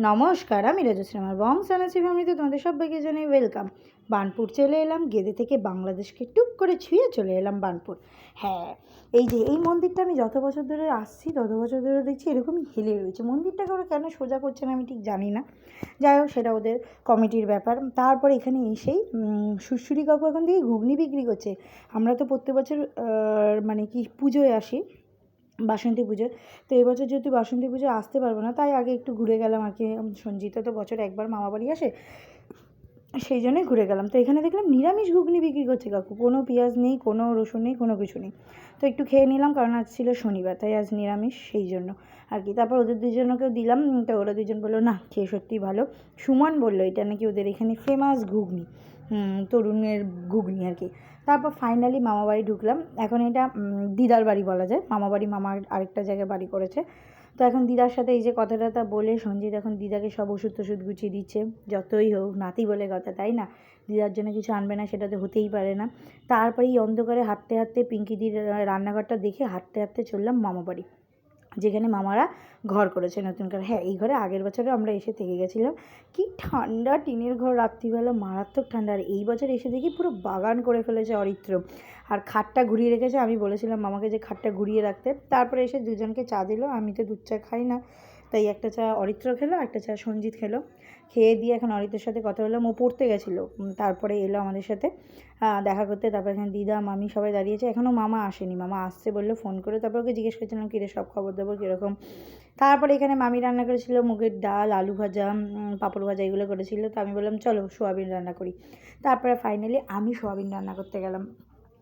নমস্কার, আমি রাজশ্রী। আমার বংশানাসি ফ্যামিলিতে তোমাদের সবাইকে জানাই ওয়েলকাম। বার্নপুর চলে এলাম, গেদে থেকে বাংলাদেশকে টুক করে ছুঁয়ে চলে এলাম বার্নপুর। হ্যাঁ, এই যে এই মন্দিরটা আমি যত বছর ধরে আসছি তত বছর ধরে দেখছি এরকমই হেলে রয়েছে। মন্দিরটাকে ওরা কেন সোজা করছে না আমি ঠিক জানি না, যাই হোক সেটা ওদের কমিটির ব্যাপার। তারপর এখানে এসেই সুশ্রী কাকু এখন থেকে ঘুগনি বিক্রি করছে। আমরা তো প্রত্যেক বছর মানে কি পুজোয় আসি, বাসন্তী পুজো। তো এবছর যেহেতু বাসন্তী পুজো আসতে পারবো না, তাই আগে একটু ঘুরে গেলাম আর কি। সঞ্জিতা তো বছর একবার মামা বাড়ি আসে, সেই জন্যই ঘুরে গেলাম। তো এখানে দেখলাম নিরামিষ ঘুগনি বিক্রি করছে কাকু, কোনো পেঁয়াজ নেই, কোনো রসুন নেই, কোনো কিছু নেই। তো একটু খেয়ে নিলাম, কারণ আজ ছিল শনিবার, তাই আজ নিরামিষ, সেই জন্য আর কি। তারপর ওদের দুজনকেও দিলাম, তো ওরা দুজন বললো না খেয়ে সত্যিই ভালো। সুমন বললো এটা নাকি ওদের এখানে ফেমাস ঘুগনি, তরুণের ঘুগনি আর কি। তারপর ফাইনালি মামাবাড়ি ঢুকলাম। এখন এটা দিদার বাড়ি বলা যায়, মামাবাড়ি মামা আরেকটা জায়গায় বাড়ি করেছে। তো এখন দিদার সাথে এই যে কথা টথা বলে সঞ্জিত এখন দিদাকে সব ওষুধ টষুধ গুছিয়ে দিচ্ছে। যতই হোক নাতি বলে কথা, তাই না? দিদার জন্য কিছু আনবে না সেটা তো হতেই পারে না। তারপরে এই অন্ধকারে হাঁটতে হাঁটতে পিঙ্কিদির রান্নাঘরটা দেখে হাঁটতে হাঁটতে চললাম মামাবাড়ি, যেখানে মামারা ঘর করেছে নতুন করে। হ্যাঁ, এই ঘরে আগের বছরে আমরা এসে থেকে গেছিলাম। কি ঠান্ডা, টিনের ঘর, রাত্রিবেলা মারাত্মক ঠান্ডা। আর এই বছর এসে দেখি পুরো বাগান করে ফেলেছে অরিত্র, আর খাটটা ঘুরিয়ে রেখেছে। আমি বলেছিলাম মামাকে যে খাটটা ঘুরিয়ে রাখতে। তারপরে এসে দুজনকে চা দিল, আমি তো দুধ চা খাই না, তাই একটা চা অরিত্র খেলো, একটা চা সঞ্জিত খেলো। খেয়ে দিয়ে এখন অরিত্রের সাথে কথা বললাম, ও পড়তে গেছিলো, তারপরে এলো আমাদের সাথে দেখা করতে। তারপর এখানে দিদা মামি সবাই দাঁড়িয়েছে, এখনও মামা আসেনি। মামা আসছে বললো ফোন করে। তারপর ওকে জিজ্ঞেস করছিলাম কিরে সব খবর দেবো কীরকম। তারপরে এখানে মামি রান্না করেছিল মুগের ডাল, আলু ভাজা, পাঁপড় ভাজা, এগুলো করেছিল। তো আমি বললাম চলো সোয়াবিন রান্না করি। তারপরে ফাইনালি আমি সোয়াবিন রান্না করতে গেলাম।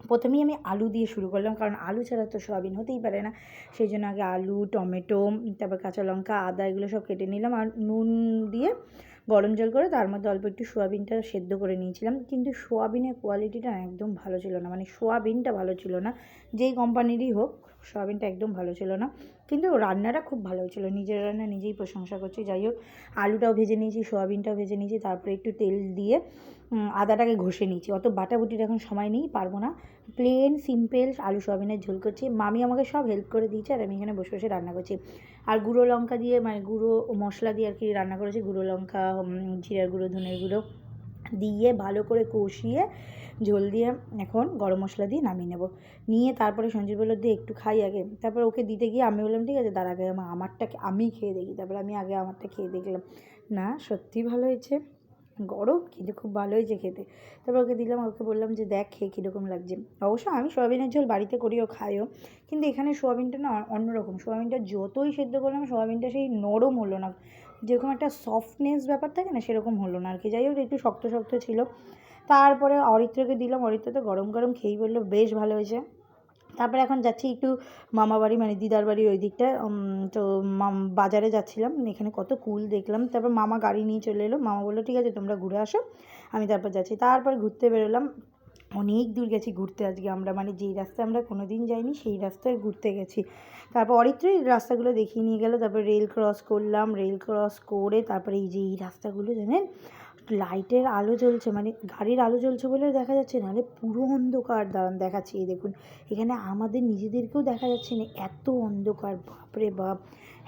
প্রথমেই আমি আলু দিয়ে শুরু করলাম, কারণ আলু ছাড়া তো সোয়াবিন হতেই পারে না। সেই জন্য আগে আলু, টমেটো, তারপর কাঁচা লঙ্কা, আদা, এগুলো সব কেটে নিলাম, আর নুন দিয়ে গরম জল করে তার মধ্যে অল্প একটু সোয়াবিনটা সেদ্ধ করে নিয়েছিলাম। কিন্তু সোয়াবিনের কোয়ালিটিটা একদম ভালো ছিল না, মানে সোয়াবিনটা ভালো ছিল না, যেই কোম্পানিরই হোক সোয়াবিনটা একদম ভালো ছিল না। কিন্তু রান্নাটা খুব ভালো হয়েছিল, নিজের রান্না নিজেই প্রশংসা করছি। যাই হোক, আলুটাও ভেজে নিয়েছি, সোয়াবিনটাও ভেজে নিয়েছি, তারপরে একটু তেল দিয়ে আদাটাকে ঘষে নিয়েছি। অত বাটাবুটির এখন সময় নেই, পারবো না। প্লেন সিম্পল আলু সোয়াবিনের ঝোল করছি। মামি আমাকে সব হেল্প করে দিয়েছে, আর আমি এখানে বসে বসে রান্না করছি। আর গুঁড়ো লঙ্কা দিয়ে, মানে গুঁড়ো মশলা দিয়ে আর কি রান্না করেছি। গুঁড়ো লঙ্কা, জিরার গুঁড়ো, ধনের গুঁড়ো দিয়ে ভালো করে কষিয়ে ঝোল দিয়ে এখন গরম মশলা দিয়ে নামিয়ে নেব। নিয়ে তারপরে সঞ্জীব বললো দিয়ে একটু খাই আগে। তারপর ওকে দিতে গিয়ে আমি বললাম ঠিক আছে তার আগে আমারটা আমি খেয়ে দেখি। তারপরে আমি আগে আমারটা খেয়ে দেখলাম, না সত্যিই ভালো হয়েছে, গরম কিন্তু খুব ভালো হয়েছে খেতে। তারপর ওকে দিলাম, ওকে বললাম যে দেখ খেয়ে কীরকম লাগছে। অবশ্য আমি সোয়াবিনের ঝোল বাড়িতে করিও খাইও, কিন্তু এখানে সোয়াবিনটা না অন্যরকম। সোয়াবিনটা যতই সেদ্ধ করলাম সোয়াবিনটা সেই নরম হলো না, যেরকম একটা সফটনেস ব্যাপার থাকে না সেরকম হলো না আর কি। যাই হোক একটু শক্ত শক্ত ছিল। তারপরে অরিত্রকে দিলাম, অরিত্র তো গরম গরম খেয়েই বললো বেশ ভালো হয়েছে। তারপরে এখন যাচ্ছি একটু মামাবাড়ি, মানে দিদার বাড়ির ওই দিকটা। তো বাজারে যাচ্ছিলাম, এখানে কত কুল দেখলাম। তারপর মামা গাড়ি নিয়ে চলে এলো, মামা বললো ঠিক আছে তোমরা ঘুরে আসো, আমি তারপর যাচ্ছি। তারপর ঘুরতে বেরোলাম, অনেক দূর গেছি ঘুরতে আজকে আমরা, মানে যেই রাস্তায় আমরা কোনো দিন যাইনি সেই রাস্তায় ঘুরতে গেছি। তারপর অরিত্রই রাস্তাগুলো দেখিয়ে নিয়ে গেলো। তারপর রেল ক্রস করলাম, রেল ক্রস করে তারপরে এই যে এই রাস্তাগুলো জানেন লাইটের আলো জ্বলছে, মানে গাড়ির আলো জ্বলছে বলে দেখা যাচ্ছে, নাহলে পুরো অন্ধকার। দাঁড়ান দেখাচ্ছি, এই দেখুন এখানে আমাদের নিজেদেরকেও দেখা যাচ্ছে না, এত অন্ধকার, বাপরে বাপ।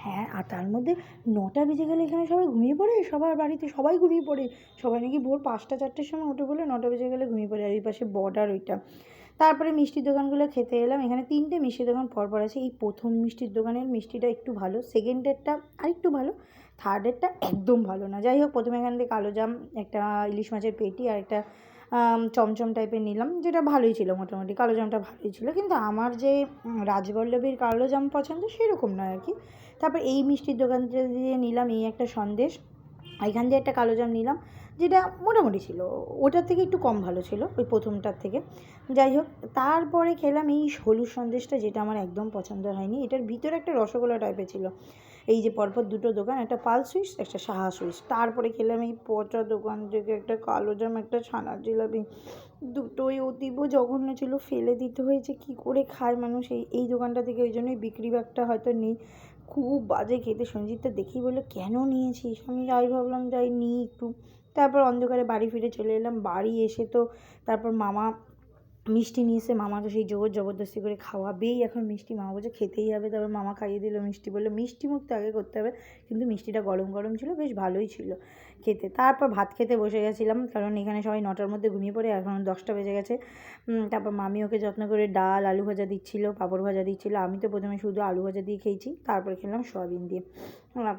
হ্যাঁ, আর তার মধ্যে 9টা বেজে গেলে এখানে সবাই ঘুমিয়ে পড়ে, সবার বাড়িতে সবাই ঘুমিয়ে পড়ে। সবাই নাকি ভোর 5টা 4টের সময় ওঠে বলে 9টা বেজে গেলে ঘুমিয়ে পড়ে। আর ওই পাশে বর্ডার ওইটা। তারপরে মিষ্টির দোকানগুলো খেতে এলাম, এখানে 3টে মিষ্টির দোকান পরপর আছে। এই প্রথম মিষ্টির দোকানের মিষ্টিটা একটু ভালো, সেকেন্ডেরটা আরেকটু ভালো, থার্ডেরটা একদম ভালো না। যাই হোক প্রথমে এখান থেকে কালোজাম, একটা ইলিশ মাছের পেটি, আর একটা চমচম টাইপের নিলাম, যেটা ভালোই ছিল মোটামুটি। কালোজামটা ভালোই ছিল, কিন্তু আমার যে রাজবল্লভীর কালোজাম পছন্দ সেরকম নয় আর কি। তারপর এই মিষ্টির দোকানটা দিয়ে নিলাম এই একটা সন্দেশ, এখান দিয়ে একটা কালোজাম নিলাম, যেটা মোটামুটি ছিল, ওটার থেকে একটু কম ভালো ছিল ওই প্রথমটার থেকে। যাই হোক, তারপরে খেলাম এই হলুদ সন্দেশটা, যেটা আমার একদম পছন্দ হয়নি। এটার ভিতরে একটা রসগোল্লা টাইপের ছিল। এই যে পরপর দুটো দোকান, একটা পাল সুইটস, একটা সাহা সুইটস। তারপরে খেলাম এই পচা দোকান থেকে একটা কালোজাম, একটা ছানার জিলাপি। দুটোই অতীব জঘন্য ছিল, ফেলে দিতে হয়েছে। কি করে খায় মানুষ এই এই দোকানটা থেকে, ওই জন্যই বিক্রি বাট্টা হয়তো নেই। খুব বাজে খেতে। সঞ্জিতটা দেখেই বললো কেন নিয়েছিস, আমি যাই ভাবলাম যাই নিই একটু। তারপর অন্ধকারে বাড়ি ফিরে চলে এলাম। বাড়ি এসে তো তারপর মামা মিষ্টি নিয়ে এসে মামা তো সেই জোর জবরদস্তি করে খাওয়াবেই, এখন মিষ্টি মামা বলছে খেতেই হবে। তারপর মামা খাইয়ে দিল মিষ্টি, বললো মিষ্টি মুখ তো আগে করতে হবে, কিন্তু মিষ্টিটা গরম গরম ছিল, বেশ ভালোই ছিল খেতে। তারপর ভাত খেতে বসে গেছিলাম, কারণ এখানে সবাই 9টার মধ্যে ঘুমিয়ে পড়ে, এখন 10টা বেজে গেছে। তারপর মামি ওকে যত্ন করে ডাল আলু ভাজা দিচ্ছিলো, পাঁপড় ভাজা দিচ্ছিলো। আমি তো প্রথমে শুধু আলু ভাজা দিয়ে খেয়েছি, তারপর খেলাম সয়াবিন দিয়ে।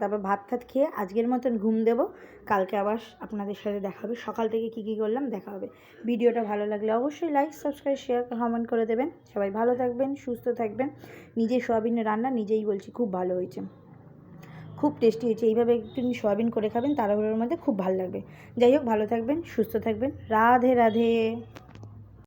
তারপর ভাত টাত খেয়ে আজকের মতন ঘুম দেবো। কালকে আবার আপনাদের সাথে দেখা হবে, সকাল থেকে কী কী করলাম দেখা হবে। ভিডিওটা ভালো লাগলে অবশ্যই লাইক সাবস্ক্রাইব শেয়ার কমেন্ট করে দেবেন। সবাই ভালো থাকবেন, সুস্থ থাকবেন। নিজের সয়াবিনের রান্না নিজেই বলছি খুব ভালো হয়েছে, খুব টেস্টি হয়েছে। এইভাবে একটু সয়াবিন করে খাবেন, তাড়াহুড়োর মধ্যে খুব ভালো লাগবে। যাই হোক, ভালো থাকবেন, সুস্থ থাকবেন। রাধে রাধে।